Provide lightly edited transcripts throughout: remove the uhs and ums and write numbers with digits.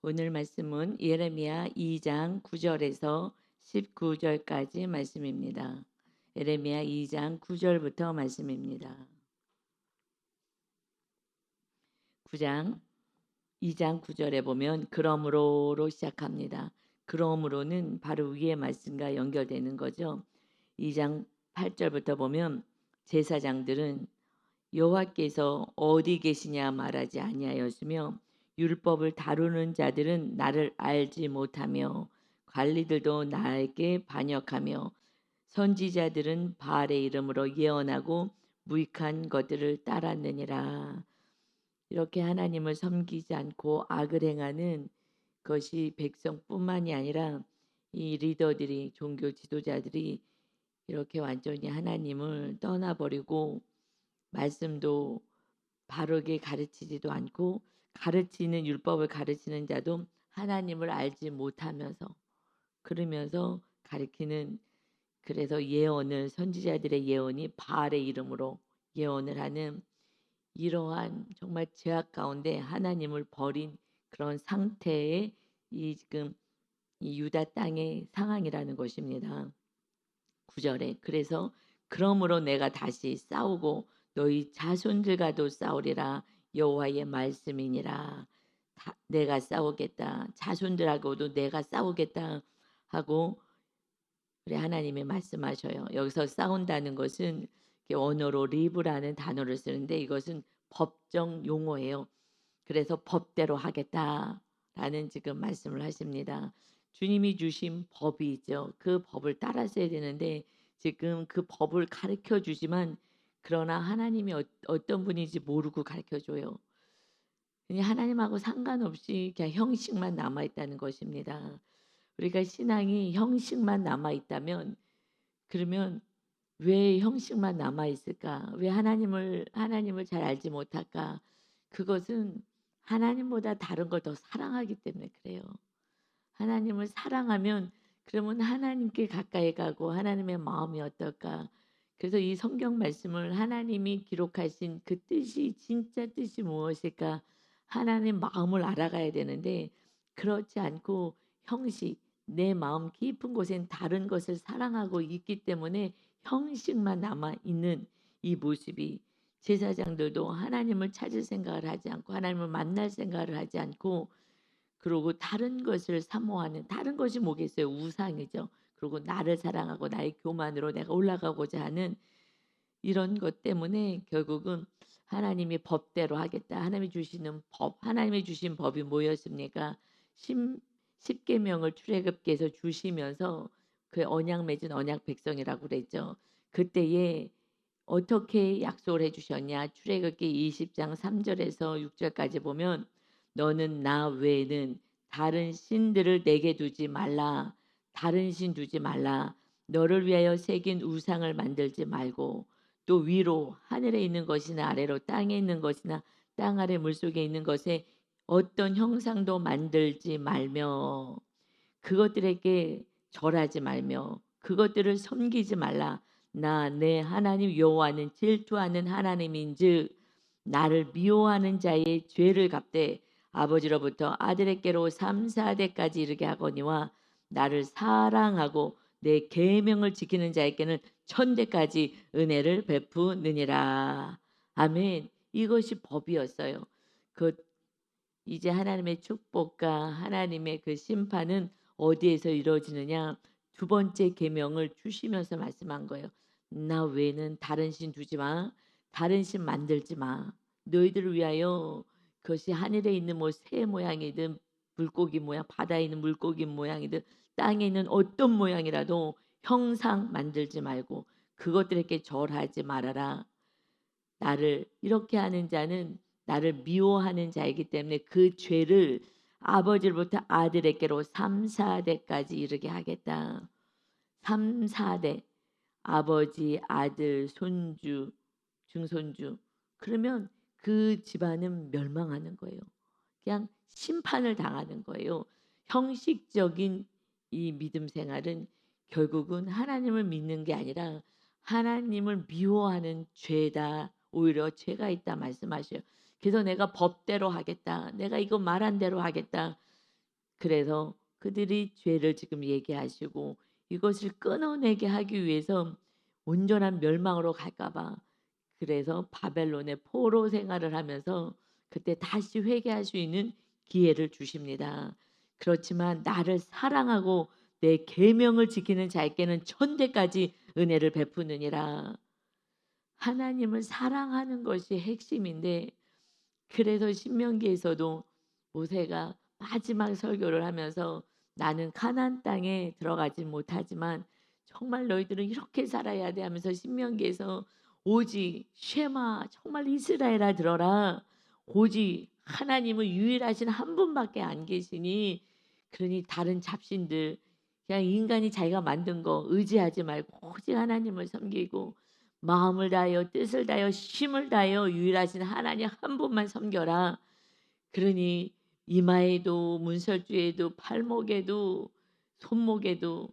오늘 말씀은 예레미야 2장 9절에서 19절까지 말씀입니다. 예레미야 2장 9절부터 말씀입니다. 9장 2장 9절에 보면 그러므로로 시작합니다. 그러므로는 바로 위의 말씀과 연결되는 거죠. 2장 8절부터 보면 제사장들은 여호와께서 어디 계시냐 말하지 아니하였으며 율법을 다루는 자들은 나를 알지 못하며 관리들도 나에게 반역하며 선지자들은 바알의 이름으로 예언하고 무익한 것들을 따랐느니라. 이렇게 하나님을 섬기지 않고 악을 행하는 것이 백성뿐만이 아니라 이 리더들이 종교 지도자들이 이렇게 완전히 하나님을 떠나버리고 말씀도 바르게 가르치지도 않고 가르치는 율법을 가르치는 자도 하나님을 알지 못하면서 그러면서 가르치는 그래서 예언을 선지자들의 예언이 바알의 이름으로 예언을 하는 이러한 정말 죄악 가운데 하나님을 버린 그런 상태의 이 지금 이 유다 땅의 상황이라는 것입니다. 9절에 그래서 그러므로 내가 다시 싸우고 너희 자손들과도 싸우리라 여호와의 말씀이니라. 내가 싸우겠다. 자손들하고도 내가 싸우겠다 하고 그래 하나님이 말씀하셔요. 여기서 싸운다는 것은 언어로 리브라는 단어를 쓰는데 이것은 법정 용어예요. 그래서 법대로 하겠다라는 지금 말씀을 하십니다. 주님이 주신 법이 있죠. 그 법을 따랐어야 되는데 지금 그 법을 가르쳐 주지만 그러나 하나님이 어떤 분인지 모르고 가르쳐 줘요. 그냥 하나님하고 상관없이 그냥 형식만 남아 있다는 것입니다. 우리가 신앙이 형식만 남아 있다면 그러면 왜 형식만 남아 있을까? 왜 하나님을 잘 알지 못할까? 그것은 하나님보다 다른 걸 더 사랑하기 때문에 그래요. 하나님을 사랑하면 그러면 하나님께 가까이 가고 하나님의 마음이 어떨까? 그래서 이 성경 말씀을 하나님이 기록하신 그 뜻이 진짜 뜻이 무엇일까? 하나님 마음을 알아가야 되는데 그렇지 않고 형식, 내 마음 깊은 곳엔 다른 것을 사랑하고 있기 때문에 형식만 남아 있는 이 모습이 제사장들도 하나님을 찾을 생각을 하지 않고 하나님을 만날 생각을 하지 않고 그리고 다른 것을 사모하는 다른 것이 뭐겠어요? 우상이죠. 그리고 나를 사랑하고 나의 교만으로 내가 올라가고자 하는 이런 것 때문에 결국은 하나님이 법대로 하겠다. 하나님이 주시는 법, 하나님이 주신 법이 뭐였습니까? 십, 십계명을 출애굽께서 주시면서 그 언약 맺은 언약 백성이라고 그랬죠. 그때에 어떻게 약속을 해주셨냐? 출애굽기 20장 3절에서 6절까지 보면 너는 나 외에는 다른 신들을 내게 두지 말라. 다른 신 두지 말라. 너를 위하여 새긴 우상을 만들지 말고 또 위로 하늘에 있는 것이나 아래로 땅에 있는 것이나 땅 아래 물속에 있는 것에 어떤 형상도 만들지 말며 그것들에게 절하지 말며 그것들을 섬기지 말라. 나 내 하나님 여호와는 질투하는 하나님인즉 나를 미워하는 자의 죄를 갚되 아버지로부터 아들에게로 3, 4대까지 이르게 하거니와 나를 사랑하고 내 계명을 지키는 자에게는 천대까지 은혜를 베푸느니라. 아멘. 이것이 법이었어요. 그 이제 하나님의 축복과 하나님의 그 심판은 어디에서 이루어지느냐? 두 번째 계명을 주시면서 말씀한 거예요. 나 외에는 다른 신 두지 마. 다른 신 만들지 마. 너희들을 위하여 그것이 하늘에 있는 뭐 새 모양이든 물고기 모양, 바다에 있는 물고기 모양이든 땅에 있는 어떤 모양이라도 형상 만들지 말고 그것들에게 절하지 말아라. 나를 이렇게 하는 자는 나를 미워하는 자이기 때문에 그 죄를 아버지로부터 아들에게로 3, 4대까지 이르게 하겠다. 3, 4대 아버지, 아들, 손주, 증손주 그러면 그 집안은 멸망하는 거예요. 그냥 심판을 당하는 거예요. 형식적인 이 믿음 생활은 결국은 하나님을 믿는 게 아니라 하나님을 미워하는 죄다. 오히려 죄가 있다 말씀하셔요. 그래서 내가 법대로 하겠다. 내가 이거 말한 대로 하겠다. 그래서 그들이 죄를 지금 얘기하시고 이것을 끊어내게 하기 위해서 온전한 멸망으로 갈까 봐 그래서 바벨론의 포로 생활을 하면서 그때 다시 회개할 수 있는 기회를 주십니다. 그렇지만 나를 사랑하고 내 계명을 지키는 자에게는 천대까지 은혜를 베푸느니라. 하나님을 사랑하는 것이 핵심인데 그래서 신명기에서도 모세가 마지막 설교를 하면서 나는 가나안 땅에 들어가지 못하지만 정말 너희들은 이렇게 살아야 돼 하면서 신명기에서 오직 쉐마 정말 이스라엘아 들어라. 오직 하나님은 유일하신 한 분밖에 안 계시니 그러니 다른 잡신들 그냥 인간이 자기가 만든 거 의지하지 말고 오직 하나님을 섬기고 마음을 다하여 뜻을 다하여 힘을 다하여 유일하신 하나님 한 분만 섬겨라. 그러니 이마에도 문설주에도 팔목에도 손목에도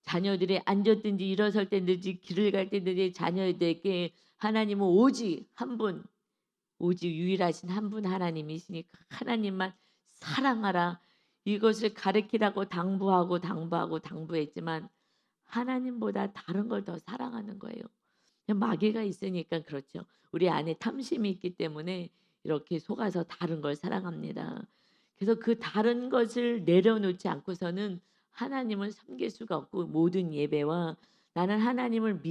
자녀들이 앉았든지 일어설 때든지 길을 갈 때든지 자녀들에게 하나님은 오직 한 분, 오직 유일하신 한 분 하나님이시니까 하나님만 사랑하라. 이것을 가르치라고 당부했지만 하나님보다 다른 걸 더 사랑하는 거예요. 그냥 마귀가 있으니까 그렇죠. 우리 안에 탐심이 있기 때문에 이렇게 속아서 다른 걸 사랑합니다. 그래서 그 다른 것을 내려놓지 않고서는 하나님을 섬길 수가 없고 모든 예배와 나는 하나님을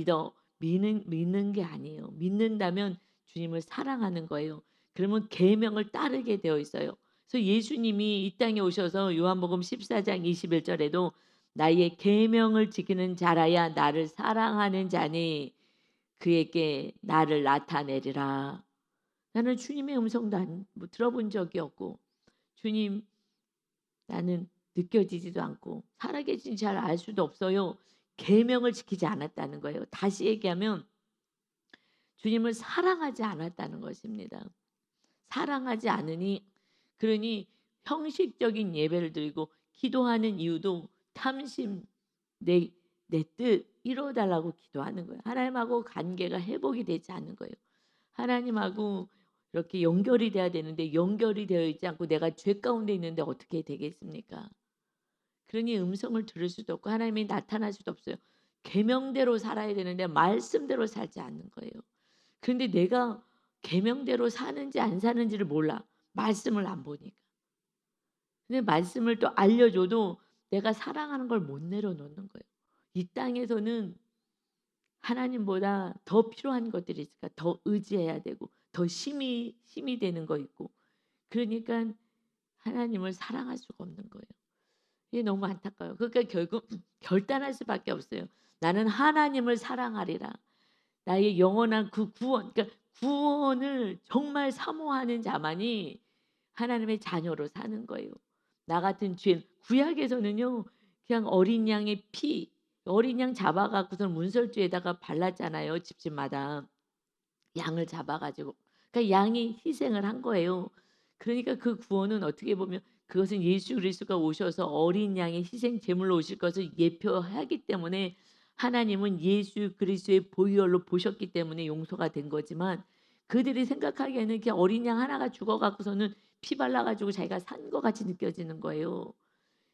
믿는 게 아니에요. 믿는다면 주님을 사랑하는 거예요. 그러면 계명을 따르게 되어 있어요. 그래서 예수님이 이 땅에 오셔서 요한복음 14장 21절에도 나의 계명을 지키는 자라야 나를 사랑하는 자니 그에게 나를 나타내리라. 나는 주님의 음성도 들어본 적이 없고 주님 나는 느껴지지도 않고 살아계신 잘 알 수도 없어요. 계명을 지키지 않았다는 거예요. 다시 얘기하면 주님을 사랑하지 않았다는 것입니다. 사랑하지 않으니 그러니 형식적인 예배를 드리고 기도하는 이유도 탐심 내 뜻 이루어달라고 기도하는 거예요. 하나님하고 관계가 회복이 되지 않는 거예요. 하나님하고 이렇게 연결이 돼야 되는데 연결이 되어 있지 않고 내가 죄 가운데 있는데 어떻게 되겠습니까? 그러니 음성을 들을 수도 없고 하나님이 나타날 수도 없어요. 계명대로 살아야 되는데 말씀대로 살지 않는 거예요. 그런데 내가 계명대로 사는지 안 사는지를 몰라. 말씀을 안 보니까. 근데 말씀을 또 알려줘도 내가 사랑하는 걸 못 내려놓는 거예요. 이 땅에서는 하나님보다 더 필요한 것들이 있으니까 더 의지해야 되고 더 힘이 되는 거 있고 그러니까 하나님을 사랑할 수가 없는 거예요. 이게 너무 안타까워요. 그러니까 결국 결단할 수밖에 없어요. 나는 하나님을 사랑하리라. 나의 영원한 그 구원, 그러니까 구원을 정말 사모하는 자만이 하나님의 자녀로 사는 거예요. 나 같은 죄인 구약에서는요. 그냥 어린 양의 피, 어린 양 잡아갖고서 문설주에다가 발랐잖아요. 집집마다 양을 잡아가지고. 그러니까 양이 희생을 한 거예요. 그러니까 그 구원은 어떻게 보면 그것은 예수 그리스도가 오셔서 어린 양의 희생 제물로 오실 것을 예표하기 때문에 하나님은 예수 그리스도의 보혈로 보셨기 때문에 용서가 된 거지만 그들이 생각하기에는 그냥 어린 양 하나가 죽어갖고서는 피 발라가지고 자기가 산 것 같이 느껴지는 거예요.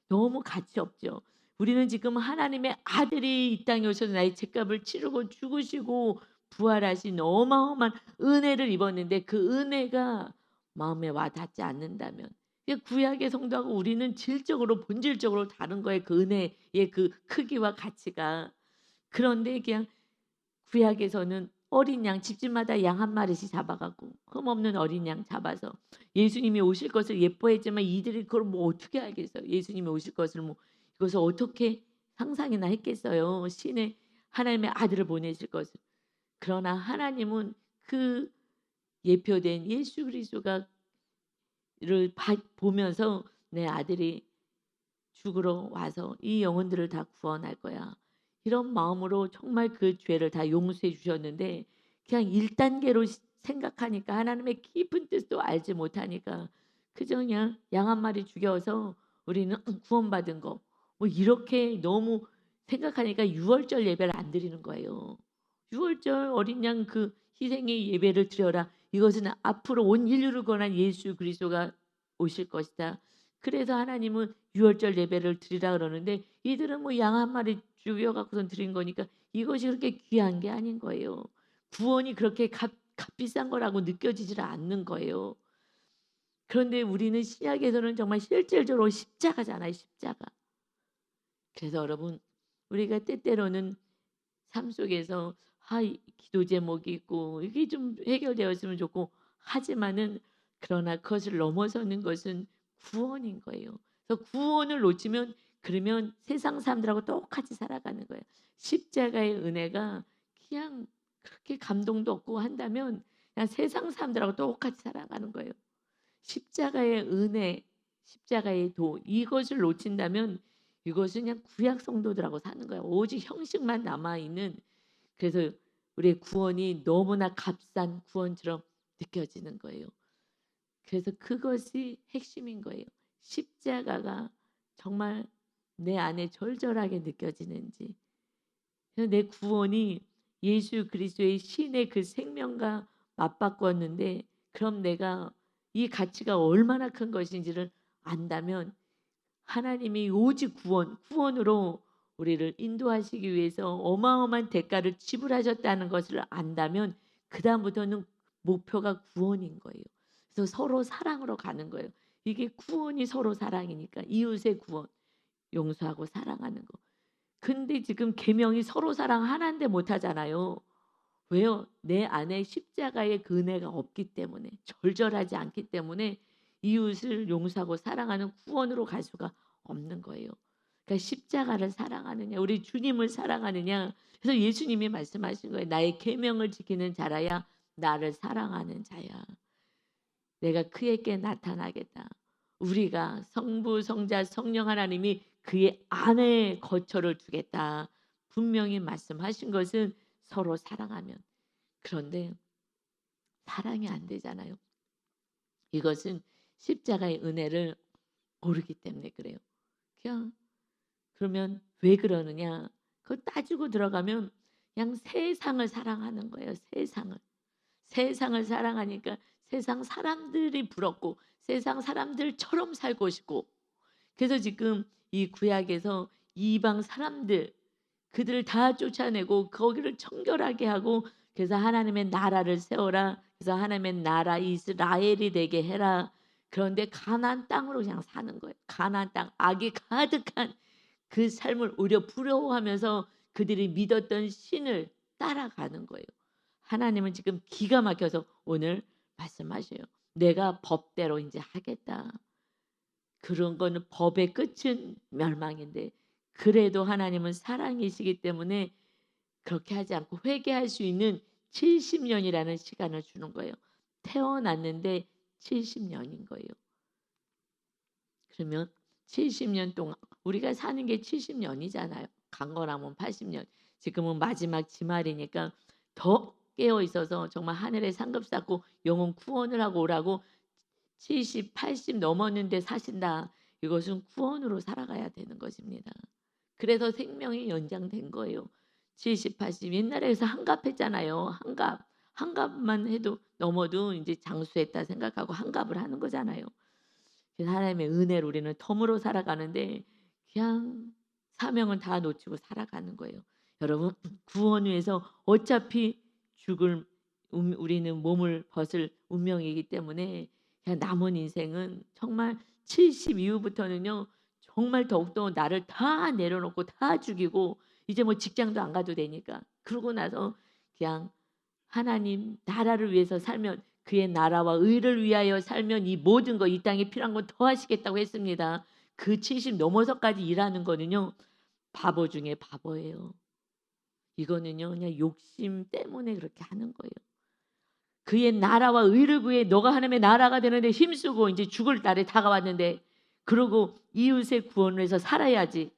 너무 가치 없죠. 우리는 지금 하나님의 아들이 이 땅에 오셔서 나의 죄값을 치르고 죽으시고 부활하신 어마어마한 은혜를 입었는데 그 은혜가 마음에 와 닿지 않는다면 구약의 성도하고 우리는 질적으로 본질적으로 다른 거예요. 그 은혜의 그 크기와 가치가. 그런데 그냥 구약에서는 어린 양 집집마다 양 한 마리씩 잡아가고 흠없는 어린 양 잡아서 예수님이 오실 것을 예뻐했지만 이들이 그걸 뭐 어떻게 알겠어요. 예수님이 오실 것을 뭐 이것을 어떻게 상상이나 했겠어요. 신의 하나님의 아들을 보내실 것을. 그러나 하나님은 그 예표된 예수 그리스도가 를 보면서 내 아들이 죽으러 와서 이 영혼들을 다 구원할 거야. 이런 마음으로 정말 그 죄를 다 용서해 주셨는데 그냥 1단계로 생각하니까 하나님의 깊은 뜻도 알지 못하니까 그저 그냥 양 한 마리 죽여서 우리는 구원받은 거 뭐 이렇게 너무 생각하니까 유월절 예배를 안 드리는 거예요. 유월절 어린 양 그 희생의 예배를 드려라. 이것은 앞으로 온 인류를 권한 예수 그리스도가 오실 것이다. 그래서 하나님은 유월절 예배를 드리라 그러는데 이들은 뭐 양 한 마리 죽여 갖고선 드린 거니까 이것이 그렇게 귀한 게 아닌 거예요. 구원이 그렇게 값비싼 거라고 느껴지질 않는 거예요. 그런데 우리는 신약에서는 정말 실질적으로 십자가잖아요, 십자가. 그래서 여러분 우리가 때때로는 삶 속에서 기도 제목이 있고 이게 좀 해결되었으면 좋고 하지만은 그러나 그것을 넘어서는 것은 구원인 거예요. 그래서 구원을 놓치면 그러면 세상 사람들하고 똑같이 살아가는 거예요. 십자가의 은혜가 그냥 그렇게 감동도 없고 한다면 그냥 세상 사람들하고 똑같이 살아가는 거예요. 십자가의 은혜, 십자가의 도 이것을 놓친다면 이것은 그냥 구약 성도들하고 사는 거예요. 오직 형식만 남아 있는 그래서 우리의 구원이 너무나 값싼 구원처럼 느껴지는 거예요. 그래서 그것이 핵심인 거예요. 십자가가 정말 내 안에 절절하게 느껴지는지. 내 구원이 예수 그리스도의 신의 그 생명과 맞바꿨는데 그럼 내가 이 가치가 얼마나 큰 것인지를 안다면 하나님이 오직 구원으로 우리를 인도하시기 위해서 어마어마한 대가를 지불하셨다는 것을 안다면 그다음부터는 목표가 구원인 거예요. 그래서 서로 사랑으로 가는 거예요. 이게 구원이 서로 사랑이니까 이웃의 구원, 용서하고 사랑하는 거. 근데 지금 계명이 서로 사랑 하나인데 못 하잖아요. 왜요? 내 안에 십자가의 그 은혜가 없기 때문에 절절하지 않기 때문에 이웃을 용서하고 사랑하는 구원으로 갈 수가 없는 거예요. 그러니까 십자가를 사랑하느냐 우리 주님을 사랑하느냐 그래서 예수님이 말씀하신 거예요. 나의 계명을 지키는 자라야 나를 사랑하는 자야. 내가 그에게 나타나겠다. 우리가 성부 성자 성령 하나님이 그의 안에 거처를 두겠다. 분명히 말씀하신 것은 서로 사랑하면. 그런데 사랑이 안 되잖아요. 이것은 십자가의 은혜를 모르기 때문에 그래요. 그냥 그러면 왜 그러느냐? 그걸 따지고 들어가면 그냥 세상을 사랑하는 거예요. 세상을 사랑하니까 세상 사람들이 부럽고 세상 사람들처럼 살고 싶고 그래서 지금 이 구약에서 이방 사람들 그들을 다 쫓아내고 거기를 청결하게 하고 그래서 하나님의 나라를 세워라. 그래서 하나님의 나라 이스라엘이 되게 해라. 그런데 가나안 땅으로 그냥 사는 거예요. 가나안 땅 악이 가득한 그 삶을 오히려 부러워하면서 그들이 믿었던 신을 따라가는 거예요. 하나님은 지금 기가 막혀서 오늘 말씀하셔요. 내가 법대로 이제 하겠다. 그런 거는 법의 끝은 멸망인데 그래도 하나님은 사랑이시기 때문에 그렇게 하지 않고 회개할 수 있는 70년이라는 시간을 주는 거예요. 태어났는데 70년인 거예요. 그러면 70년 동안 우리가 사는 게 70년이잖아요. 강건하면 80년. 지금은 마지막 지말이니까 더 깨어 있어서 정말 하늘에 상급 쌓고 영혼 구원을 하고 오라고 70, 80 넘었는데 사신다. 이것은 구원으로 살아가야 되는 것입니다. 그래서 생명이 연장된 거예요. 70, 80 옛날에서 한갑했잖아요. 한갑만 해도 넘어도 이제 장수했다 생각하고 한갑을 하는 거잖아요. 하나님의 은혜로 우리는 덤으로 살아가는데 그냥 사명은 다 놓치고 살아가는 거예요. 여러분 구원 위해서 어차피 죽을 우리는 몸을 벗을 운명이기 때문에 그냥 남은 인생은 정말 70 이후부터는요. 정말 더욱더 나를 다 내려놓고 다 죽이고 이제 뭐 직장도 안 가도 되니까 그러고 나서 그냥 하나님 나라를 위해서 살면 그의 나라와 의를 위하여 살면 이 모든 거 이 땅에 필요한 건 더하시겠다고 했습니다. 그 70 넘어서까지 일하는 거는요. 바보 중에 바보예요. 이거는요. 그냥 욕심 때문에 그렇게 하는 거예요. 그의 나라와 의를 구해 너가 하나님의 나라가 되는데 힘쓰고 이제 죽을 날에 다가왔는데 그러고 이웃의 구원을 해서 살아야지.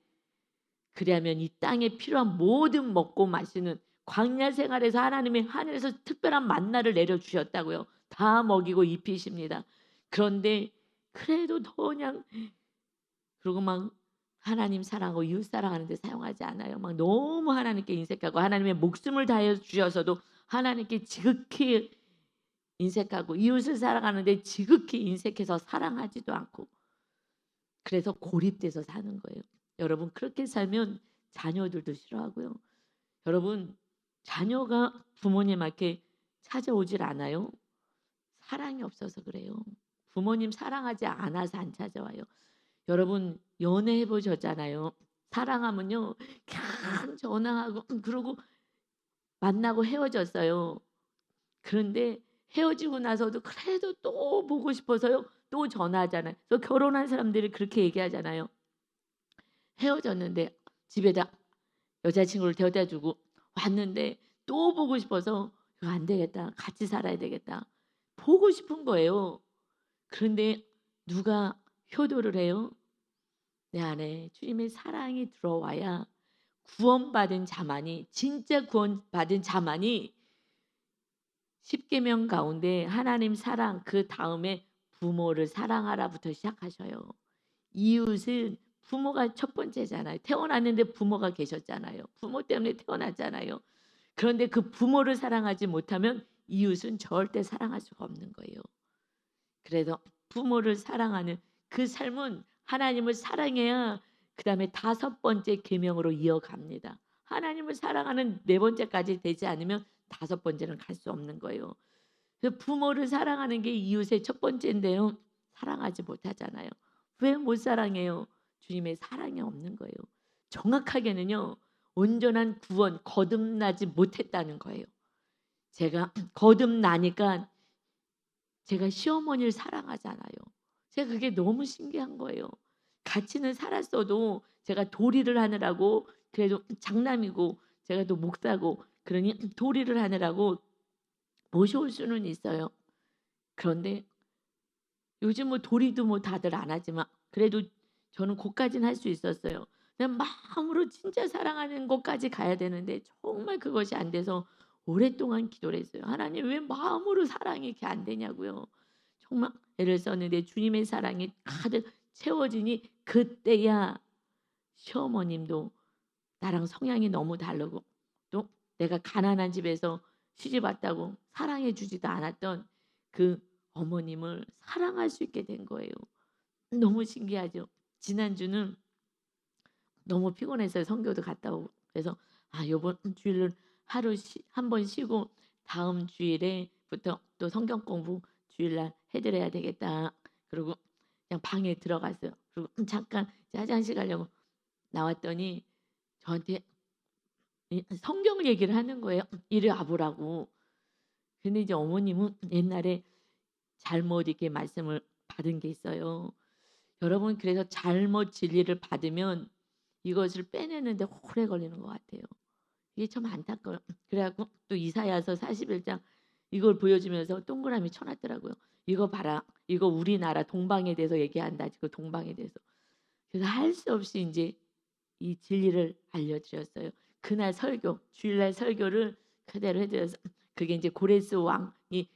그래야면 이 땅에 필요한 모든 먹고 마시는 광야 생활에서 하나님이 하늘에서 특별한 만나를 내려주셨다고요. 다 먹이고 입히십니다. 그런데 그래도 더 그냥 그리고 막 하나님 사랑하고 이웃 사랑하는 데 사용하지 않아요. 막 너무 하나님께 인색하고 하나님의 목숨을 다해 주셔서도 하나님께 지극히 인색하고 이웃을 사랑하는데 지극히 인색해서 사랑하지도 않고 그래서 고립돼서 사는 거예요. 여러분 그렇게 살면 자녀들도 싫어하고요. 여러분 자녀가 부모님한테 찾아오질 않아요. 사랑이 없어서 그래요. 부모님 사랑하지 않아서 안 찾아와요. 여러분 연애해 보셨잖아요. 사랑하면요. 그냥 전화하고 그러고 만나고 헤어졌어요. 그런데 헤어지고 나서도 그래도 또 보고 싶어서요. 또 전화하잖아요. 또 결혼한 사람들이 그렇게 얘기하잖아요. 헤어졌는데 집에다 여자친구를 데려다 주고 왔는데 또 보고 싶어서 '이거 안 되겠다. 같이 살아야 되겠다.' 보고 싶은 거예요. 그런데 누가 효도를 해요? 내 안에 주님의 사랑이 들어와야 구원받은 자만이 진짜 구원받은 자만이 십계명 가운데 하나님 사랑 그다음에 부모를 사랑하라부터 시작하셔요. 이웃은 부모가 첫 번째잖아요. 태어났는데 부모가 계셨잖아요. 부모 때문에 태어났잖아요. 그런데 그 부모를 사랑하지 못하면 이웃은 절대 사랑할 수가 없는 거예요. 그래서 부모를 사랑하는 그 삶은 하나님을 사랑해야 그다음에 다섯 번째 계명으로 이어갑니다. 하나님을 사랑하는 네 번째까지 되지 않으면 다섯 번째는 갈 수 없는 거예요. 그 부모를 사랑하는 게 이웃의 첫 번째인데요. 사랑하지 못하잖아요. 왜 못 사랑해요? 주님의 사랑이 없는 거예요. 정확하게는요. 온전한 구원, 거듭나지 못했다는 거예요. 제가 거듭나니까 제가 시어머니를 사랑하잖아요. 제가 그게 너무 신기한 거예요. 같이는 살았어도 제가 도리를 하느라고 그래도 장남이고 제가 또 목사고 그러니 도리를 하느라고 모셔올 수는 있어요. 그런데 요즘 뭐 도리도 뭐 다들 안 하지만 그래도 저는 거기까지는 할 수 있었어요. 그냥 마음으로 진짜 사랑하는 것까지 가야 되는데 정말 그것이 안 돼서 오랫동안 기도를 했어요. 하나님 왜 마음으로 사랑이 이렇게 안 되냐고요. 정말 애를 썼는데 주님의 사랑이 가득 채워지니 그때야 시어머님도 나랑 성향이 너무 다르고 또 내가 가난한 집에서 시집 왔다고 사랑해 주지도 않았던 그 어머님을 사랑할 수 있게 된 거예요. 너무 신기하죠. 지난주는 너무 피곤해서 선교도 갔다 오고 그래서 아 요번 주일은 하루 한 번 쉬고 다음 주일에부터 또 성경 공부 주일날 해 드려야 되겠다. 그리고 그냥 방에 들어갔어요. 그리고 잠깐 이제 화장실 가려고 나왔더니 저한테 성경 얘기를 하는 거예요. 이리 와 보라고. 근데 이제 어머님은 옛날에 잘못 이렇게 말씀을 받은 게 있어요. 여러분 그래서 잘못 진리를 받으면 이것을 빼내는데 오래 걸리는 것 같아요. 이게 참 안타까워요. 그래 갖고 또 이사야서 41장 이걸 보여주면서 동그라미 쳐 놨더라고요. "이거 봐라. 이거 우리나라 동방에 대해서 얘기한다. 지금 동방에 대해서." 그래서 할 수 없이 인제 이 진리를 알려 드렸어요. 그날 설교, 주일날 설교를 그대로 해 드려서 그게 인제 고레스 왕이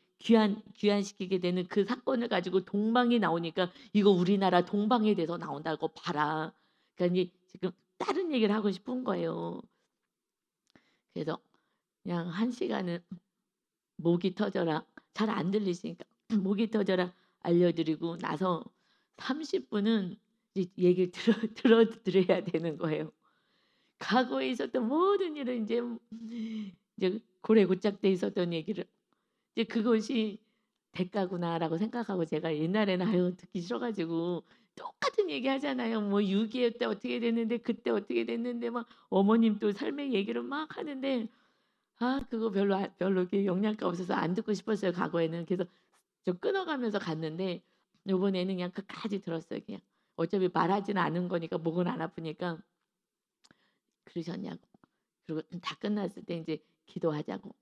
귀환시키게 되는 그 사건을 가지고 동방이 나오니까 "이거 우리나라 동방에 대해서 나온다고 봐라." 그러니까 이제 지금 다른 얘기를 하고 싶은 거예요. 그래서 그냥 1시간은 목이 터져라 잘 안 들리시니까 목이 터져라 알려 드리고 나서 30분은 이제 얘기를 들어 드려야 되는 거예요. 과거에 있었던 모든 일을 이제 고래 고짝돼 있었던 얘기를 이제 그것이 '대가구나.'라고 생각하고 제가 옛날에는 아유 듣기 싫어 가지고 똑같은 얘기 하잖아요. 뭐 6.25 때 어떻게 됐는데 그때 어떻게 됐는데 막 어머님 또 삶의 얘기를 막 하는데 아 그거 별로 이렇게 영양가 없어서 안 듣고 싶었어요 과거에는. 그래서 좀 끊어가면서 갔는데 요번에는 그냥 끝까지 들었어요 그냥. 어차피 말하지는 않은 거니까 목은 안 아프니까 그러셨냐고. 그리고 다 끝났을 때 인제 기도하자고.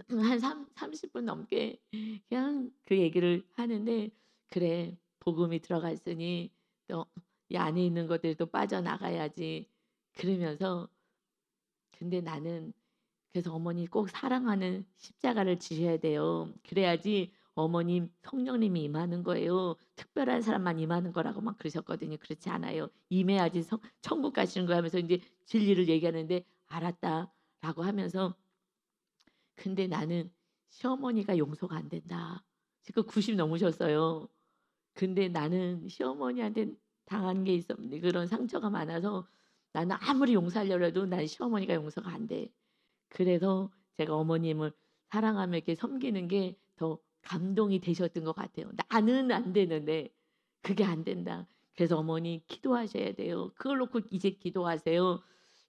그래서 한 30분 넘게 그냥 그 얘기를 하는데 "그래 복음이 들어갔으니 또 이 안에 있는 것들이 또 빠져나가야지." 그러면서 근데 나는 그래서 "어머니 꼭 사랑하는 십자가를 지셔야 돼요. 그래야지 어머님 성령님이 임하는 거예요. 특별한 사람만 임하는 거라고." 막 그러셨거든요. 그렇지 않아요. 임해야지 성 천국 가시는 거야 하면서 인제 진리를 얘기하는데 "알았다."라고 하면서 근데 나는 시어머니가 용서가 안 된다. 지금 90 넘으셨어요. 근데 나는 시어머니한테 당한 게 있었는데 그런 상처가 많아서 나는 아무리 용서하려고 해도 난 시어머니가 용서가 안 돼. 그래서 제가 어머님을 사랑하며 이렇게 섬기는 게 더 감동이 되셨던 것 같아요. 나는 안 되는데 그게 안 된다. 그래서 "어머니 기도하셔야 돼요. 그걸 놓고 이제 기도하세요."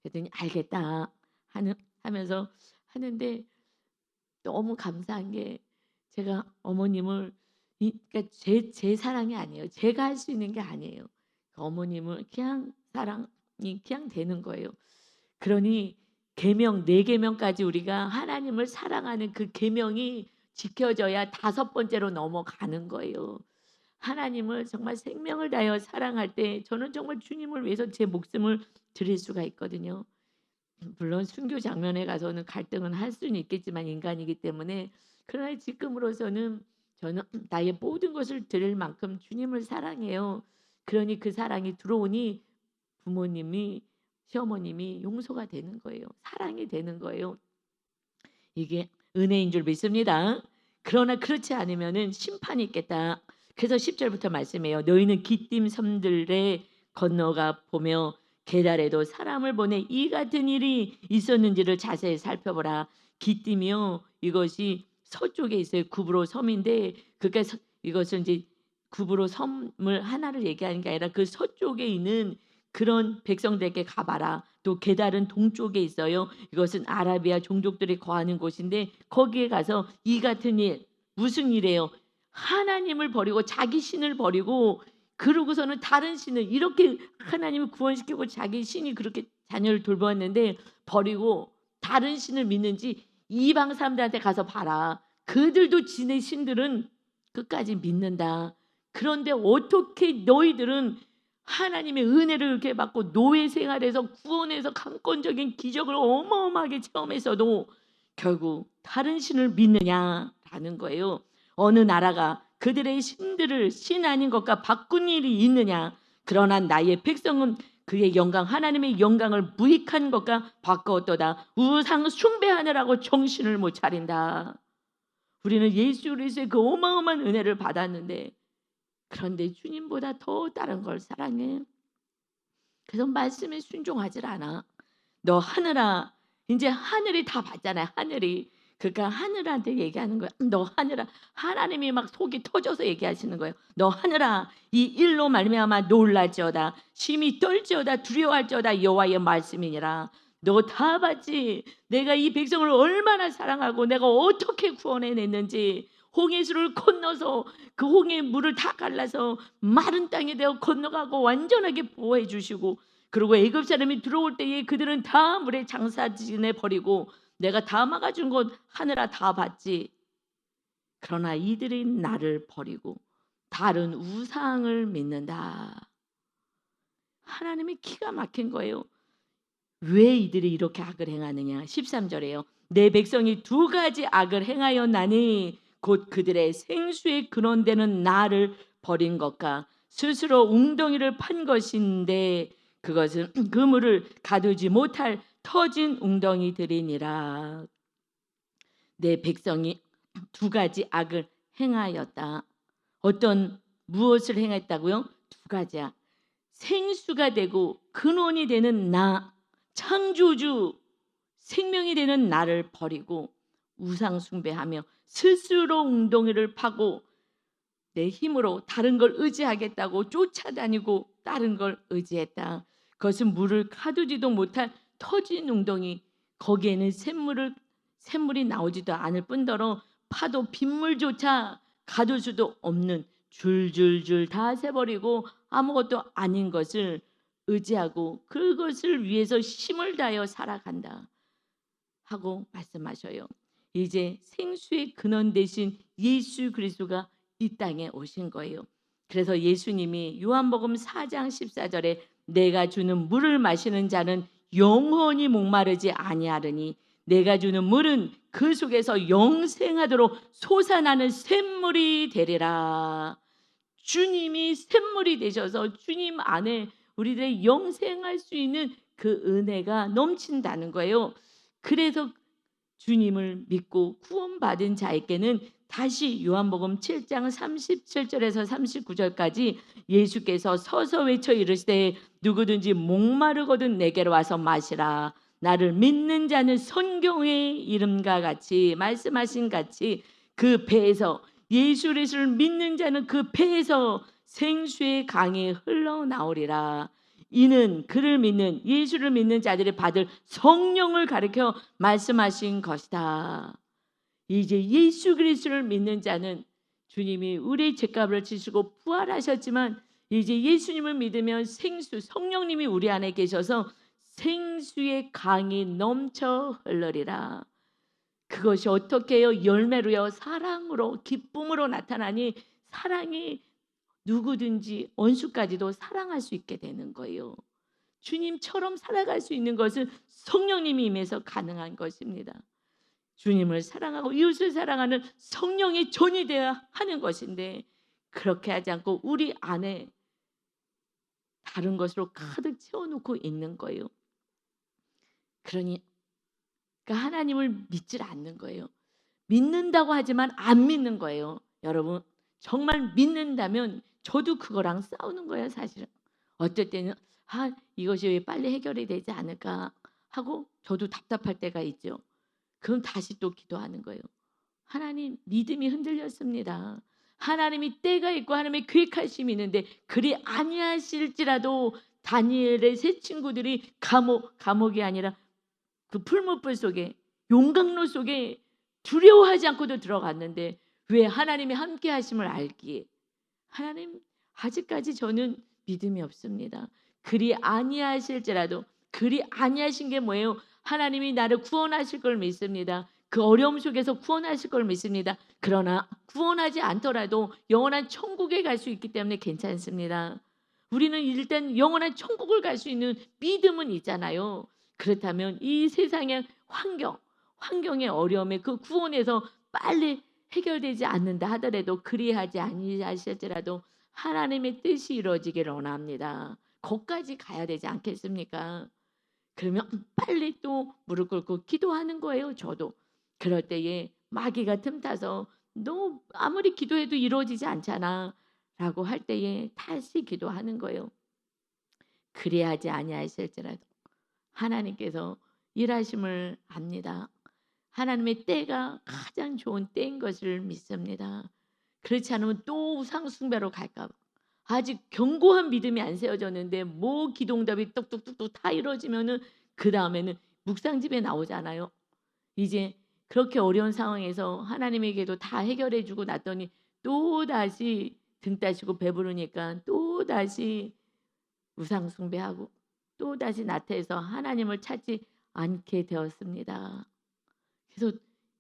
그랬더니 "알겠다." 하는 하면서 하는데 너무 감사한 게 제가 어머님을 그러니까 제 사랑이 아니에요. 제가 할 수 있는 게 아니에요. 어머님을 그냥 사랑이 그냥 되는 거예요. 그러니 계명 네 계명까지 우리가 하나님을 사랑하는 그 계명이 지켜져야 다섯 번째로 넘어가는 거예요. 하나님을 정말 생명을 다하여 사랑할 때 저는 정말 주님을 위해서 제 목숨을 드릴 수가 있거든요. 물론 순교 장면에 가서는 갈등은 할 수는 있겠지만 인간이기 때문에 그러나 지금으로서는 저는 나의 모든 것을 드릴 만큼 주님을 사랑해요. 그러니 그 사랑이 들어오니 부모님이 시어머님이 용서가 되는 거예요. 사랑이 되는 거예요. 이게 은혜인 줄 믿습니다. 그러나 그렇지 않으면은 심판이 있겠다. 그래서 10절부터 말씀해요. 너희는 기띔 섬들에 건너가 보며 게달에도 사람을 보내 이 같은 일이 있었는지를 자세히 살펴보라. 기띔이요 이것이 서쪽에 있어요. 구브로 섬인데 그러니까 이것은 이제 구브로 섬을 하나를 얘기하는 게 아니라 그 서쪽에 있는 그런 백성들에게 가봐라. 또 게달은 동쪽에 있어요. 이것은 아라비아 종족들이 거하는 곳인데 거기에 가서 이 같은 일 무슨 일이에요? 하나님을 버리고 자기 신을 버리고 그러고서는 다른 신을 이렇게 하나님을 구원시키고 자기 신이 그렇게 자녀를 돌보았는데 버리고 다른 신을 믿는지 이방 사람들한테 가서 봐라. 그들도 지네 신들은 끝까지 믿는다. 그런데 어떻게 너희들은 하나님의 은혜를 이렇게 받고 노예 생활에서 구원해서 강권적인 기적을 어마어마하게 체험해서도 결국 다른 신을 믿느냐라는 거예요. 어느 나라가 그들의 신들을 신 아닌 것과 바꾼 일이 있느냐. 그러나 나의 백성은 그의 영광 하나님의 영광을 무익한 것과 바꾸었도다. 우상 숭배하느라고 정신을 못 차린다. 우리는 예수 그리스도의 그 어마어마한 은혜를 받았는데 그런데 주님보다 더 다른 걸 사랑해. 그래서 말씀에 순종하질 않아. 너 하늘아. 이제 하늘이 다 봤잖아요. 하늘이. 그러니까 하늘한테 얘기하는 거야. 너 하늘아. 하나님이 막 속이 터져서 얘기하시는 거예요. 너 하늘아. 이 일로 말미암아 놀랄지어다. 심히 떨지어다. 두려워할지어다. 여호와의 말씀이니라. 너 다 봤지. 내가 이 백성을 얼마나 사랑하고 내가 어떻게 구원해냈는지. 홍해수를 건너서 그 홍해의 물을 다 갈라서 마른 땅에 되어 건너가고 완전하게 보호해 주시고 그리고 애굽 사람이 들어올 때에 그들은 다 물에 장사지내 버리고 내가 다 막아준 곳 하늘아 다 봤지. 그러나 이들이 나를 버리고 다른 우상을 믿는다. 하나님이 기가 막힌 거예요. 왜 이들이 이렇게 악을 행하느냐. 13절에요. 내 백성이 두 가지 악을 행하였나니 곧 그들의 생수의 근원되는 나를 버린 것과 스스로 웅덩이를 판 것인데 그것은 그물을 가두지 못할 터진 웅덩이들이니라. 내 백성이 두 가지 악을 행하였다. 어떤 무엇을 행했다고요? 두 가지야. 생수가 되고 근원이 되는 나, 창조주, 생명이 되는 나를 버리고 우상 숭배하며 스스로 웅덩이를 파고 내 힘으로 다른 걸 의지하겠다고 쫓아다니고 다른 걸 의지했다. 그것은 물을 가두지도 못할 터진 웅덩이. 거기에는 샘물이 나오지도 않을 뿐더러 파도 빗물조차 가둘 수도 없는 줄줄줄 다 새버리고 아무것도 아닌 것을 의지하고 그것을 위해서 힘을 다하여 살아간다 하고 말씀하셔요. 이제 생수의 근원 되신 예수 그리스도가 이 땅에 오신 거예요. 그래서 예수님이 요한복음 4장 14절에 내가 주는 물을 마시는 자는 영원히 목마르지 아니하리니 내가 주는 물은 그 속에서 영생하도록 솟아나는 샘물이 되리라. 주님이 샘물이 되셔서 주님 안에 우리들의 영생할 수 있는 그 은혜가 넘친다는 거예요. 그래서 주님을 믿고 구원받은 자에게는 다시 요한복음 7장 37절에서 39절까지 예수께서 서서 외쳐 이르시되 누구든지 목마르거든 내게로 와서 마시라. 나를 믿는 자는 성경의 이름과 같이 말씀하신 같이 그 배에서 예수 그리스도를 믿는 자는 그 배에서 생수의 강이 흘러나오리라. 이는 그를 믿는 예수를 믿는 자들이 받을 성령을 가리켜 말씀하신 것이다. 이제 예수 그리스도를 믿는 자는 주님이 우리의 죄값을 지시고 부활하셨지만 이제 예수님을 믿으면 생수 성령님이 우리 안에 계셔서 생수의 강이 넘쳐 흘러리라. 그것이 어떻게 해요? 열매로요. 사랑으로 기쁨으로 나타나니 사랑이 누구든지 원수까지도 사랑할 수 있게 되는 거예요. 주님처럼 살아갈 수 있는 것은 성령님이 임해서 가능한 것입니다. 주님을 사랑하고 이웃을 사랑하는 성령의 존이 되어야 하는 것인데 그렇게 하지 않고 우리 안에 다른 것으로 가득 채워놓고 있는 거예요. 그러니까 하나님을 믿질 않는 거예요. 믿는다고 하지만 안 믿는 거예요. 여러분 정말 믿는다면 저도 그거랑 싸우는 거예요. 사실은 어떨 때는 이것이 왜 빨리 해결이 되지 않을까 하고 저도 답답할 때가 있죠. 그럼 다시 또 기도하는 거예요. 하나님 믿음이 흔들렸습니다. 하나님이 때가 있고 하나님의 계획하심이 있는데 그리 아니하실지라도 다니엘의 세 친구들이 감옥이 아니라 그 풀무불 속에 용광로 속에 두려워하지 않고도 들어갔는데 왜 하나님이 함께 하심을 알기에 하나님 아직까지 저는 믿음이 없습니다. 그리 아니하실지라도 그리 아니하신 게 뭐예요? 하나님이 나를 구원하실 걸 믿습니다. 그 어려움 속에서 구원하실 걸 믿습니다. 그러나 구원하지 않더라도 영원한 천국에 갈 수 있기 때문에 괜찮습니다. 우리는 일단 영원한 천국을 갈 수 있는 믿음은 있잖아요. 그렇다면 이 세상의 환경의 어려움에 그 구원에서 빨리 해결되지 않는다 하더라도 그리하지 아니하실지라도 하나님의 뜻이 이루어지기를 원합니다. 거기까지 가야 되지 않겠습니까? 그러면 빨리 또 무릎 꿇고 기도하는 거예요. 저도 그럴 때에 마귀가 틈타서 너 아무리 기도해도 이루어지지 않잖아 라고 할 때에 다시 기도하는 거예요. 그래야지 아니하실지라도 하나님께서 일하심을 압니다. 하나님의 때가 가장 좋은 때인 것을 믿습니다. 그렇지 않으면 또 우상 숭배로 갈까 봐. 아직 견고한 믿음이 안 세워졌는데 뭐 기도응답이 뚝뚝뚝뚝 다 이루어지면은 그 다음에는 묵상집에 나오잖아요. 이제 그렇게 어려운 상황에서 하나님에게도 다 해결해주고 났더니 또 다시 등 따시고 배부르니까 또 다시 우상 숭배하고 또 다시 나태해서 하나님을 찾지 않게 되었습니다.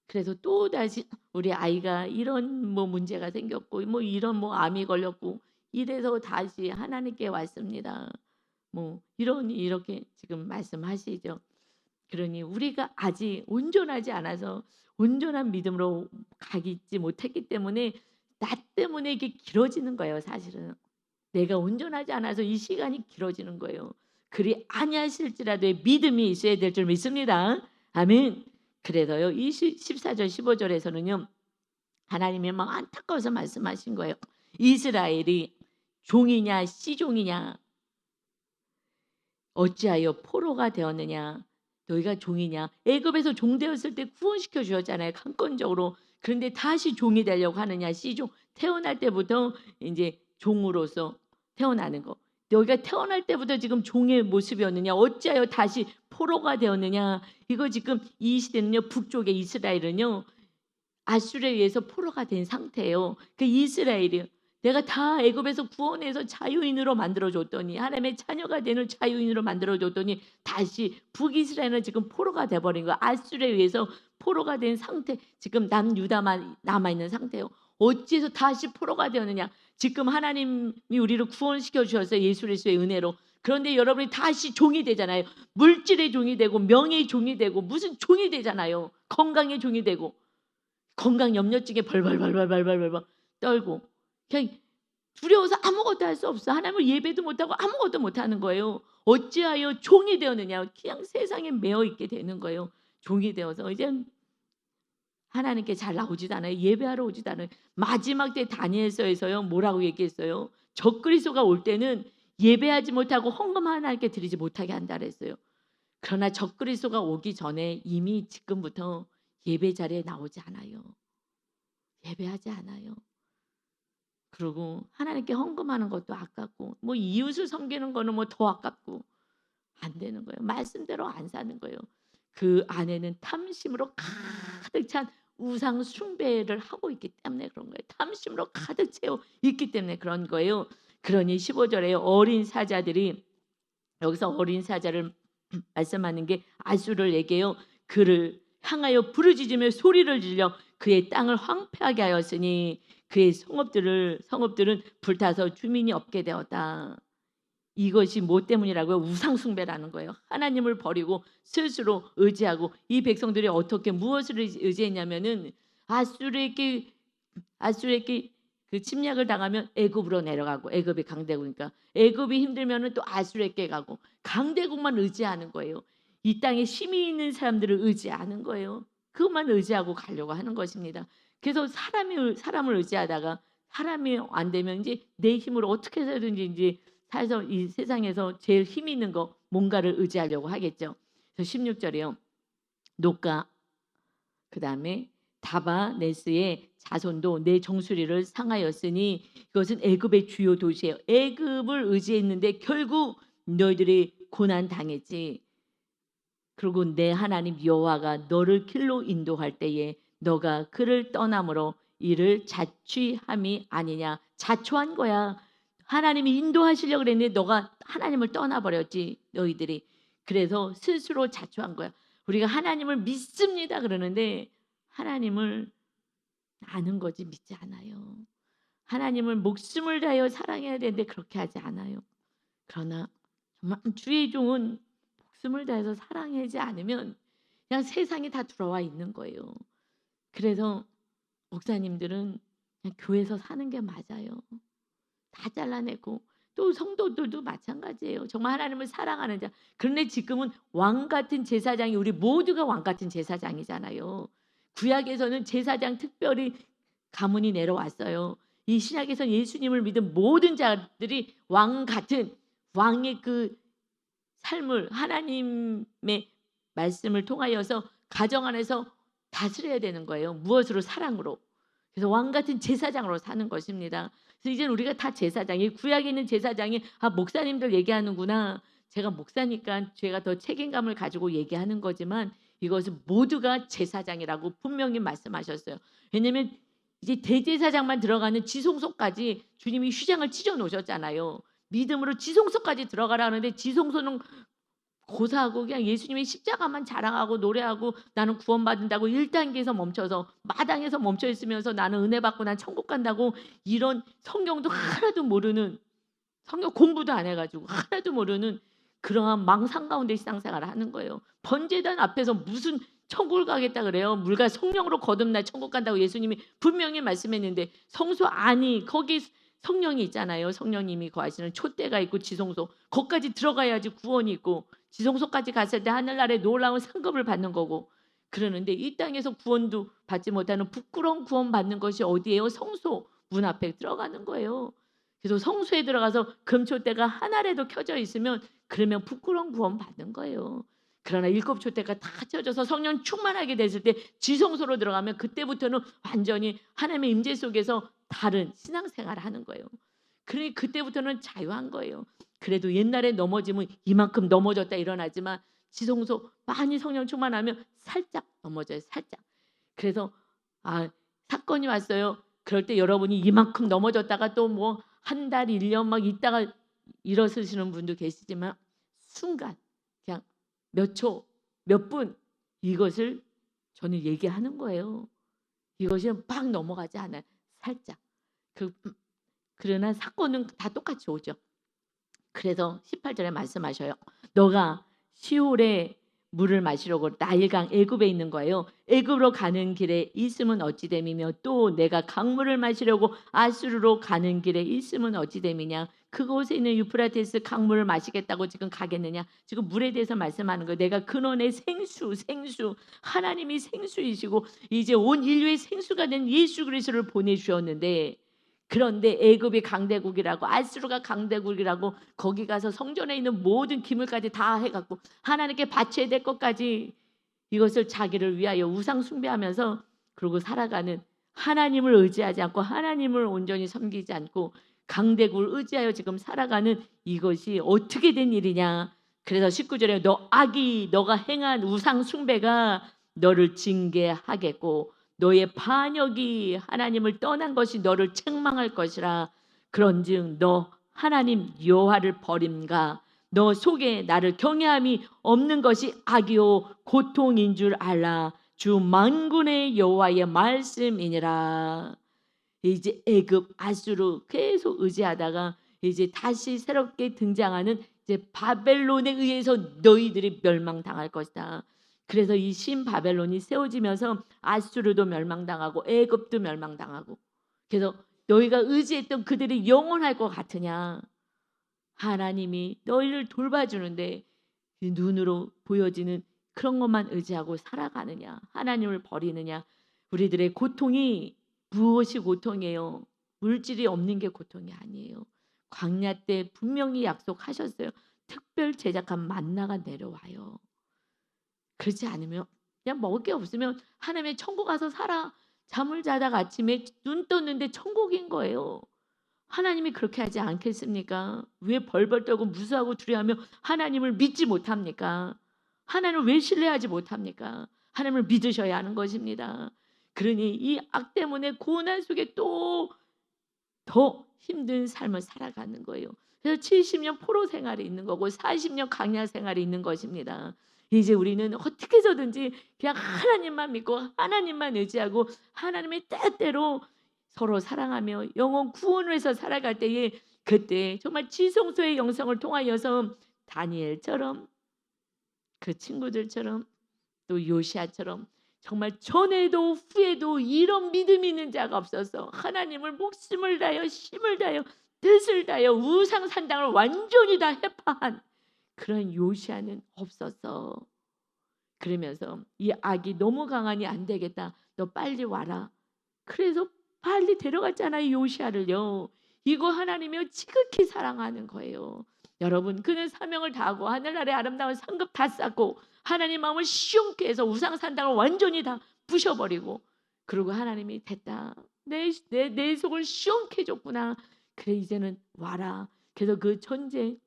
그래서 또 다시 우리 아이가 이런 뭐 문제가 생겼고 뭐 이런 뭐 암이 걸렸고 이래서 다시 하나님께 왔습니다. 뭐 이렇게 지금 말씀하시죠. 그러니 우리가 아직 온전하지 않아서 온전한 믿음으로 가지 못했기 때문에 나 때문에 이게 길어지는 거예요. 사실은 내가 온전하지 않아서 이 시간이 길어지는 거예요. 그리 아니하실지라도 믿음이 있어야 될 줄 믿습니다. 아멘. 그래서요 14절 15절에서는요 하나님이 막 안타까워서 말씀하신 거예요. 이스라엘이 종이냐 씨종이냐 어찌하여 포로가 되었느냐. 너희가 종이냐. 애굽에서 종되었을 때 구원시켜 주었잖아요. 강권적으로. 그런데 다시 종이 되려고 하느냐. 씨종 태어날 때부터 이제 종으로서 태어나는 거. 너희가 태어날 때부터 지금 종의 모습이었느냐. 어찌하여 다시 포로가 되었느냐. 이거 지금 이 시대는요. 북쪽의 이스라엘은요. 아수르에 의해서 포로가 된 상태예요. 그 이스라엘이 내가 다 애굽에서 구원해서 자유인으로 만들어줬더니 하나님의 자녀가 되는 자유인으로 만들어줬더니 다시 북이스라엘은 지금 포로가 돼버린 거야. 아수르에 의해서 포로가 된 상태. 지금 남유다만 남아있는 상태예요. 어찌해서 다시 포로가 되었느냐. 지금 하나님이 우리를 구원시켜 주셨어요. 예수 그리스도의 은혜로. 그런데 여러분이 다시 종이 되잖아요. 물질의 종이 되고 명예의 종이 되고 무슨 종이 되잖아요. 건강의 종이 되고 건강 염려증에 벌벌 떨고 그냥 두려워서 아무것도 할 수 없어. 하나님을 예배도 못하고 아무것도 못하는 거예요. 어찌하여 종이 되었느냐. 그냥 세상에 매어 있게 되는 거예요. 종이 되어서 이제 하나님께 잘 나오지도 않아요. 예배하러 오지도 않아요. 마지막 때 다니엘서에서요 뭐라고 얘기했어요? 적그리스도가 올 때는 예배하지 못하고 헌금 하나님께 드리지 못하게 한다 그랬어요. 그러나 적그리스도가 오기 전에 이미 지금부터 예배 자리에 나오지 않아요. 예배하지 않아요. 그리고 하나님께 헌금하는 것도 아깝고 뭐 이웃을 섬기는 거는 뭐 더 아깝고 안 되는 거예요. 말씀대로 안 사는 거예요. 그 안에는 탐심으로 가득 찬 우상 숭배를 하고 있기 때문에 그런 거예요. 탐심으로 가득 채워 있기 때문에 그런 거예요. 그러니 15절에 어린 사자들이 여기서 어린 사자를 말씀하는 게 아수를 얘기해요. 그를 향하여 부르짖으며 소리를 질러 그의 땅을 황폐하게 하였으니 그의 성읍들은 불타서 주민이 없게 되었다. 이것이 뭐 때문이라고요? 우상 숭배라는 거예요. 하나님을 버리고 스스로 의지하고 이 백성들이 어떻게 무엇을 의지했냐면은 아수르에게 그 침략을 당하면 애굽으로 내려가고 애굽이 강대국이니까 애굽이 힘들면은 또 아수르에게 가고 강대국만 의지하는 거예요. 이 땅에 힘이 있는 사람들을 의지하는 거예요. 그것만 의지하고 가려고 하는 것입니다. 그래서 사람을 의지하다가 사람이 안 되면 이제 내 힘으로 어떻게 해서든지 이제 사서 이 세상에서 제일 힘 있는 거 뭔가를 의지하려고 하겠죠. 그래서 16절이요. 녹가 그다음에 다바네스의 자손도 내 정수리를 상하였으니 이것은 애굽의 주요 도시예요. 애굽을 의지했는데 결국 너희들이 고난 당했지. 그리고 내 하나님 여호와가 너를 길로 인도할 때에 너가 그를 떠남으로 이를 자취함이 아니냐. 자초한 거야. 하나님이 인도하시려고 그랬는데 너가 하나님을 떠나버렸지 너희들이. 그래서 스스로 자초한 거야. 우리가 하나님을 믿습니다 그러는데 하나님을 아는 거지 믿지 않아요. 하나님을 목숨을 다하여 사랑해야 되는데 그렇게 하지 않아요. 그러나 정말 주의 종은 목숨을 다해서 사랑하지 않으면 그냥 세상이 다 들어와 있는 거예요. 그래서 목사님들은 그냥 교회에서 사는 게 맞아요. 다 잘라내고 또 성도들도 마찬가지예요. 정말 하나님을 사랑하는 자. 그런데 지금은 왕 같은 제사장이 우리 모두가 왕 같은 제사장이잖아요. 구약에서는 제사장 특별히 가문이 내려왔어요. 이 신약에서 예수님을 믿은 모든 자들이 왕 같은 왕의 그 삶을 하나님의 말씀을 통하여서 가정 안에서 다스려야 되는 거예요. 무엇으로? 사랑으로. 그래서 왕 같은 제사장으로 사는 것입니다. 그래서 이제는 우리가 다 제사장이 구약에 있는 제사장이 목사님들 얘기하는구나. 제가 목사니까 제가 더 책임감을 가지고 얘기하는 거지만 이것은 모두가 제사장이라고 분명히 말씀하셨어요. 왜냐하면 이제 대제사장만 들어가는 지성소까지 주님이 휘장을 찢어 놓으셨잖아요. 믿음으로 지성소까지 들어가라 하는데 지성소는 고사하고 그냥 예수님의 십자가만 자랑하고 노래하고 나는 구원받는다고 1단계에서 멈춰서 마당에서 멈춰 있으면서 나는 은혜 받고 난 천국 간다고 이런 성경도 하나도 모르는 성경 공부도 안 해가지고 하나도 모르는 그러한 망상 가운데 신앙생활을 하는 거예요. 번제단 앞에서 무슨 천국을 가겠다 그래요. 물과 성령으로 거듭나 천국 간다고 예수님이 분명히 말씀했는데 성소 안이 거기 성령이 있잖아요. 성령님이 거하시는 촛대가 있고 지성소 거기까지 들어가야지 구원이 있고 지성소까지 갔을 때 하늘나라에 놀라운 상급을 받는 거고 그러는데 이 땅에서 구원도 받지 못하는 부끄러운 구원 받는 것이 어디예요? 성소 문 앞에 들어가는 거예요. 그래서 성소에 들어가서 금촛대가 하나라도 켜져 있으면 그러면 부끄러운 구원 받는 거예요. 그러나 7촛대가 다 켜져서 성령 충만하게 됐을 때 지성소로 들어가면 그때부터는 완전히 하나님의 임재 속에서 다른 신앙생활을 하는 거예요. 그러니 그때부터는 자유한 거예요. 그래도 옛날에 넘어지면 이만큼 넘어졌다 일어나지만 지성소 많이 성령 충만하면 살짝 넘어져요. 살짝. 그래서 사건이 왔어요. 그럴 때 여러분이 이만큼 넘어졌다가 또 뭐 한 달, 1년 막 있다가 일어서시는 분도 계시지만 순간 그냥 몇 초, 몇 분 이것을 저는 얘기하는 거예요. 이것이 막 넘어가지 않아요. 살짝. 그러나 사건은 다 똑같이 오죠. 그래서 18절에 말씀하셔요. 너가 시올에 물을 마시려고 나일강 애굽에 있는 거예요. 애굽으로 가는 길에 있음은 어찌 됨이며 또 내가 강물을 마시려고 아수르로 가는 길에 있음은 어찌 됨이냐. 그곳에 있는 유프라테스 강물을 마시겠다고 지금 가겠느냐. 지금 물에 대해서 말씀하는 거예요. 내가 근원의 생수 하나님이 생수이시고 이제 온 인류의 생수가 된 예수 그리스도를 보내주셨는데, 그런데 애굽이 강대국이라고 아수르가 강대국이라고 거기 가서 성전에 있는 모든 기물까지 다 해갖고 하나님께 바쳐야 될 것까지 이것을 자기를 위하여 우상 숭배하면서 그러고 살아가는, 하나님을 의지하지 않고 하나님을 온전히 섬기지 않고 강대국을 의지하여 지금 살아가는 이것이 어떻게 된 일이냐. 그래서 19절에 너 악이 너가 행한 우상 숭배가 너를 징계하겠고 너의 반역이 하나님을 떠난 것이 너를 책망할 것이라. 그런즉 너 하나님 여호와를 버림가 너 속에 나를 경외함이 없는 것이 악이요 고통인 줄 알라. 주 만군의 여호와의 말씀이니라. 이제 애굽 아수르 계속 의지하다가 이제 다시 새롭게 등장하는 이제 바벨론에 의해서 너희들이 멸망당할 것이다. 그래서 이 신바벨론이 세워지면서 아수르도 멸망당하고 애굽도 멸망당하고, 그래서 너희가 의지했던 그들이 영원할 것 같으냐. 하나님이 너희를 돌봐주는데 눈으로 보여지는 그런 것만 의지하고 살아가느냐, 하나님을 버리느냐. 우리들의 고통이 무엇이 고통이에요? 물질이 없는 게 고통이 아니에요. 광야 때 분명히 약속하셨어요. 특별 제작한 만나가 내려와요. 그렇지 않으면 그냥 먹을 게 없으면 하나님의 천국 가서 살아. 잠을 자다가 아침에 눈 떴는데 천국인 거예요. 하나님이 그렇게 하지 않겠습니까? 왜 벌벌 떨고 무수하고 두려워하며 하나님을 믿지 못합니까? 하나님을 왜 신뢰하지 못합니까? 하나님을 믿으셔야 하는 것입니다. 그러니 이 악 때문에 고난 속에 또 더 힘든 삶을 살아가는 거예요. 그래서 70년 포로 생활이 있는 거고 40년 강야 생활이 있는 것입니다. 이제 우리는 어떻게 해서든지 그냥 하나님만 믿고 하나님만 의지하고 하나님의 때때로 서로 사랑하며 영혼 구원을 해서 살아갈 때에, 그때 정말 지성소의 영성을 통하여서 다니엘처럼 그 친구들처럼 또 요시아처럼 정말 전에도 후에도 이런 믿음이 있는 자가 없어서 하나님을 목숨을 다하여 힘을 다하여 뜻을 다하여 우상 산당을 완전히 다 해파한 그런 요시아는 없었어. 그러면서 이 악이 너무 강하니 안 되겠다. 너 빨리 와라. 그래서 빨리 데려갔잖아요, 요시아를요. 이거 하나님이요 지극히 사랑하는 거예요. 여러분, 그는 사명을 다하고 하늘나라의 아름다운 상급 다 쌓고 하나님 마음을 시원케 해서 우상 산당을 완전히 다 부셔버리고, 그리고 하나님이 됐다. 내 속을 시원케 해줬구나. 그래 이제는 와라. 그래서 그 전쟁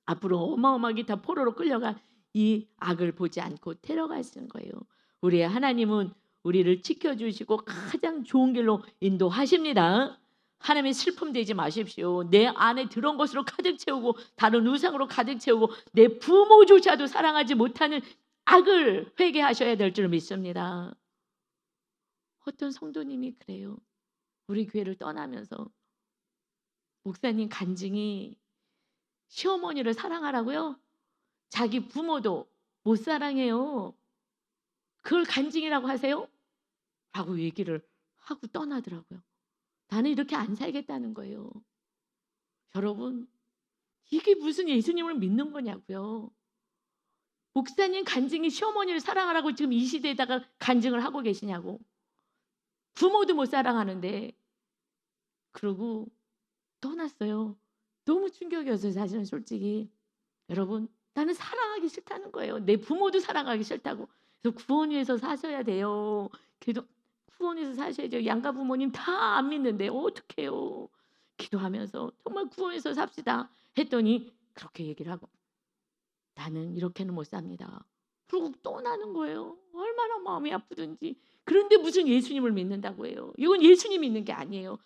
앞으로 어마어마하게 다 포로로 끌려가 이 악을 보지 않고 데려가시는 거예요. 우리의 하나님은 우리를 지켜주시고 가장 좋은 길로 인도하십니다. 하나님의 슬픔 되지 마십시오. 내 안에 들어온 것으로 가득 채우고 다른 우상으로 가득 채우고 내 부모조차도 사랑하지 못하는 악을 회개하셔야 될 줄 믿습니다. 어떤 성도님이 그래요. 우리 교회를 떠나면서 목사님 간증이 시어머니를 사랑하라고요? 자기 부모도 못 사랑해요. 그걸 간증이라고 하세요? 라고 얘기를 하고 떠나더라고요. 나는 이렇게 안 살겠다는 거예요. 여러분, 이게 무슨 예수님을 믿는 거냐고요. 목사님 간증이 시어머니를 사랑하라고 지금 이 시대에다가 간증을 하고 계시냐고. 부모도 못 사랑하는데. 그러고 떠났어요. 너무 충격이었어요, 사실은 솔직히. 여러분, 나는 사랑하기 싫다는 거예요. 내 부모도 사랑하기 싫다고. 그래서 구원위에서 사셔야 돼요. 그래도 구원위에서 사셔야 돼요. 양가 부모님 다 안 믿는데 어떡해요. 기도하면서 정말 구원위에서 삽시다 했더니 그렇게 얘기를 하고, 나는 이렇게는 못 삽니다. 그리고 떠나는 거예요. 얼마나 마음이 아프든지. 그런데 무슨 예수님을 믿는다고 해요. 이건 예수님 믿는 게 아니에요.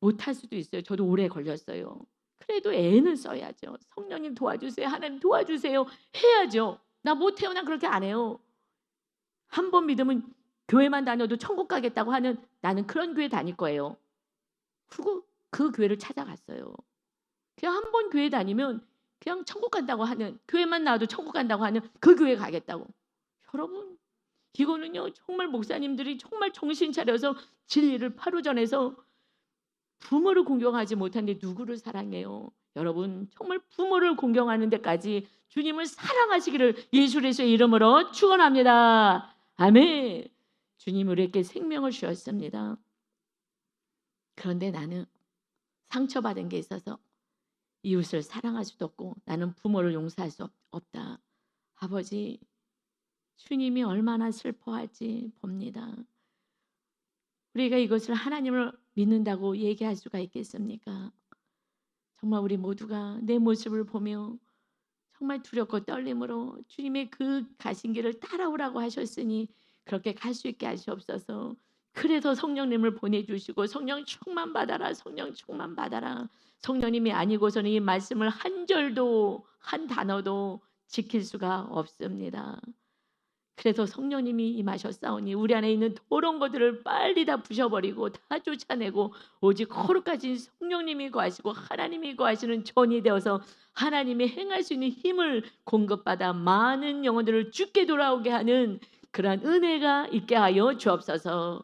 못할 수도 있어요. 저도 오래 걸렸어요. 그래도 애는 써야죠. 성령님 도와주세요. 하나님 도와주세요. 해야죠. 나 못해요. 난 그렇게 안 해요. 한 번 믿으면 교회만 다녀도 천국 가겠다고 하는, 나는 그런 교회 다닐 거예요. 그리고 그 교회를 찾아갔어요. 그냥 한 번 교회 다니면 그냥 천국 간다고 하는, 교회만 나와도 천국 간다고 하는 그 교회 가겠다고. 여러분, 이거는요 정말 목사님들이 정말 정신 차려서 진리를 바로 전해서 부모를 공경하지 못하는데 누구를 사랑해요? 여러분, 정말 부모를 공경하는 데까지 주님을 사랑하시기를 예수 그리스도의 이름으로 축원합니다. 아멘. 주님 우리에게 생명을 주셨습니다. 그런데 나는 상처받은 게 있어서 이웃을 사랑할 수도 없고 나는 부모를 용서할 수 없다. 아버지, 주님이 얼마나 슬퍼할지 봅니다. 우리가 이것을 하나님을 믿는다고 얘기할 수가 있겠습니까? 정말 우리 모두가 내 모습을 보며 정말 두렵고 떨림으로 주님의 그 가신 길을 따라오라고 하셨으니 그렇게 갈 수 있게 하시옵소서. 그래서 성령님을 보내주시고 성령 충만 받아라, 성령 충만 받아라. 성령님이 아니고서는 이 말씀을 한 절도 한 단어도 지킬 수가 없습니다. 그래서 성령님이 임하셨사오니 우리 안에 있는 더러운 것들을 빨리 다 부셔버리고 다 쫓아내고 오직 거룩하신 성령님이 거하시고 하나님이 거하시는 전이 되어서 하나님이 행할 수 있는 힘을 공급받아 많은 영혼들을 주께 돌아오게 하는 그러한 은혜가 있게 하여 주옵소서.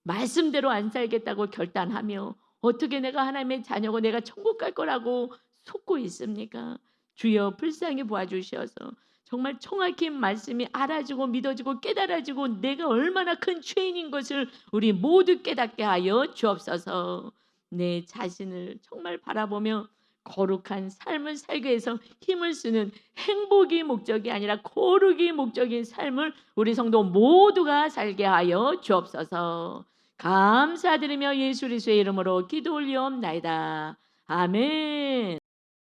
말씀대로 안 살겠다고 결단하며 어떻게 내가 하나님의 자녀고 내가 천국 갈 거라고 속고 있습니까? 주여 불쌍히 보아주셔서 정말 정확히 말씀이 알아지고 믿어지고 깨달아지고 내가 얼마나 큰 죄인인 것을 우리 모두 깨닫게 하여 주옵소서. 내 자신을 정말 바라보며 거룩한 삶을 살기 위해서 힘을 쓰는 행복이 목적이 아니라 거룩이 목적인 삶을 우리 성도 모두가 살게 하여 주옵소서. 감사드리며 예수 그리스도의 이름으로 기도 올리옵나이다. 아멘.